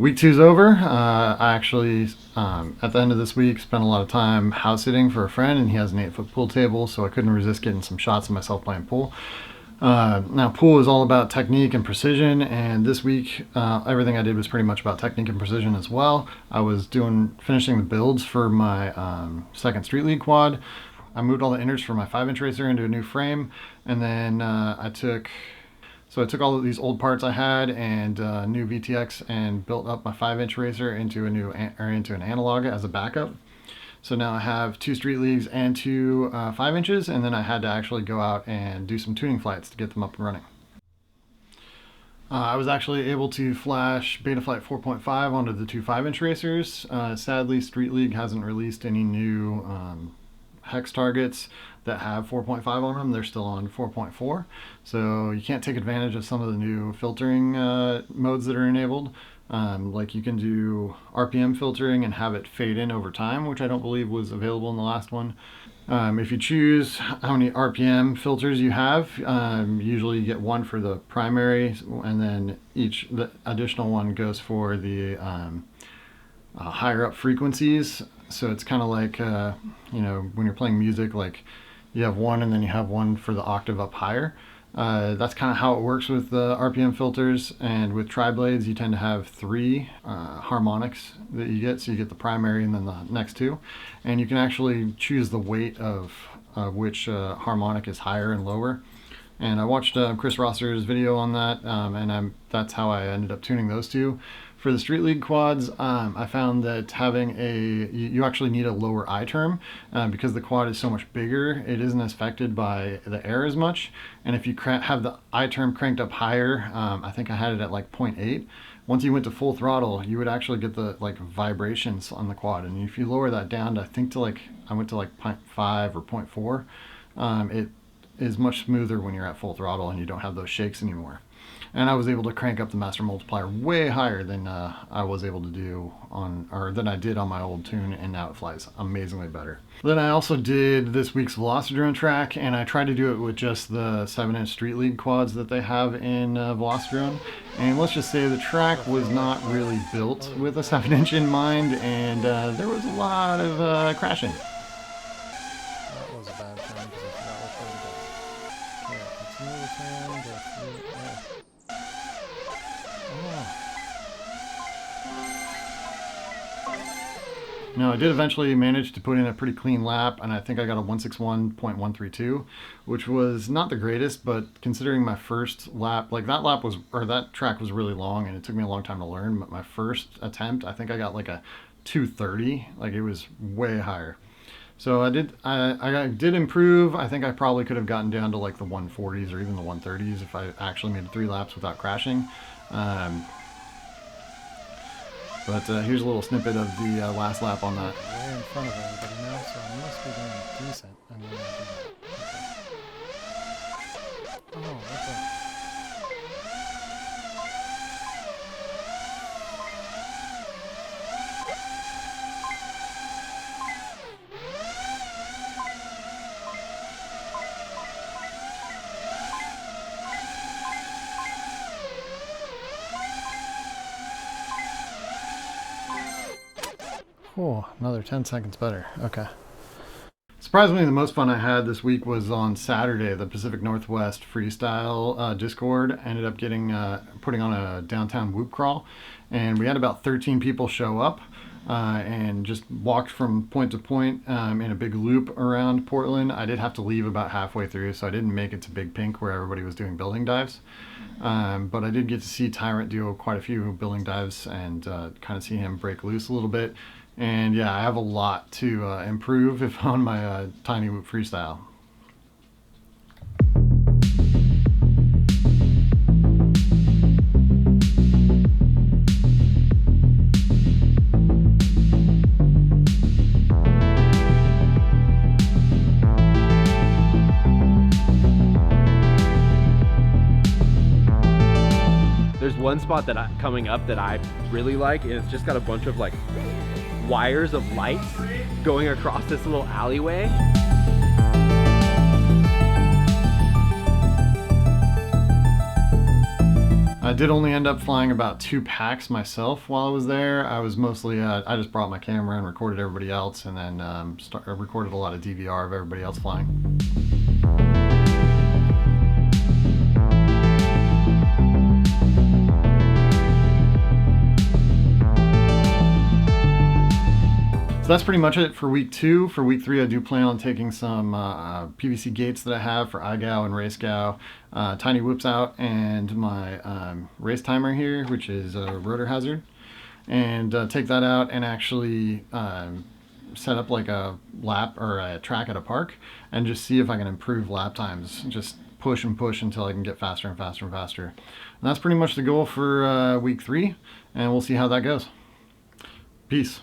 Week two's over. I actually, at the end of this week, spent a lot of time house sitting for a friend, and he has an 8-foot pool table, so I couldn't resist getting some shots of myself playing pool. Now, pool is all about technique and precision, and this week, everything I did was pretty much about technique and precision as well. I was finishing the builds for my second Street League quad. I moved all the innards for my 5-inch racer into a new frame, and then I took all of these old parts I had and new VTX and built up my 5-inch racer into into an analog as a backup. So now I have 2 Street Leagues and 2 5-inches, and then I had to actually go out and do some tuning flights to get them up and running. I was actually able to flash Betaflight 4.5 onto the 2 5-inch racers. Sadly, Street League hasn't released any new hex targets that have 4.5 on them. They're still on 4.4, so you can't take advantage of some of the new filtering modes that are enabled. Like you can do RPM filtering and have it fade in over time, which I don't believe was available in the last one. If you choose how many RPM filters you have, usually you get one for the primary, and then the additional one goes for the higher up frequencies. So it's kind of like, when you're playing music, like you have one and then you have one for the octave up higher. That's kind of how it works with the RPM filters, and with tri-blades you tend to have 3 harmonics that you get. So you get the primary and then the next 2, and you can actually choose the weight of which harmonic is higher and lower. And I watched Chris Rosser's video on that, and that's how I ended up tuning those 2. For the Street League quads, I found that having you actually need a lower I term because the quad is so much bigger. It isn't affected by the air as much. And if you have the I term cranked up higher, I think I had it at like 0.8. Once you went to full throttle, you would actually get the vibrations on the quad. And if you lower that down to, I went to 0.5 or 0.4, it is much smoother when you're at full throttle and you don't have those shakes anymore. And I was able to crank up the master multiplier way higher than I was able to do than I did on my old tune, and now it flies amazingly better. Then I also did this week's Velocidrone track, and I tried to do it with just the 7-inch Street League quads that they have in Velocidrone. And let's just say the track was not really built with a 7-inch in mind, and there was a lot of crashing. That was a bad turn because I forgot what way to go. Okay, continue the turn, go through. No, I did eventually manage to put in a pretty clean lap, and I think I got a 161.132, which was not the greatest, but considering my first lap, that track was really long and it took me a long time to learn, but my first attempt, I think I got like a 230, it was way higher. So I did improve. I think I probably could have gotten down to the 140s or even the 130s if I actually made 3 laps without crashing. But here's a little snippet of the last lap on that. Way in front of everybody now, so I must be doing decent. I'm going to do that. Okay. Oh, what the... Oh, another 10 seconds better. Okay. Surprisingly, the most fun I had this week was on Saturday. The Pacific Northwest Freestyle Discord ended up putting on a downtown whoop crawl, and we had about 13 people show up and just walked from point to point in a big loop around Portland. I did have to leave about halfway through, so I didn't make it to Big Pink where everybody was doing building dives. But I did get to see Tyrant do quite a few building dives and kind of see him break loose a little bit. And yeah, I have a lot to improve on my tiny whoop freestyle. There's one spot coming up that I really like, and it's just got a bunch of wires of lights going across this little alleyway. I I did only end up flying about 2 packs myself while I was there. I was mostly, I just brought my camera and recorded everybody else, and then recorded a lot of DVR of everybody else flying. So that's pretty much it for week 2. For week 3, I do plan on taking some PVC gates that I have for iGow and racegow, tiny whips out, and my race timer here, which is a rotor hazard, and take that out and actually set up like a lap or a track at a park and just see if I can improve lap times. Just push and push until I can get faster and faster and faster. And that's pretty much the goal for week 3, and we'll see how that goes. Peace.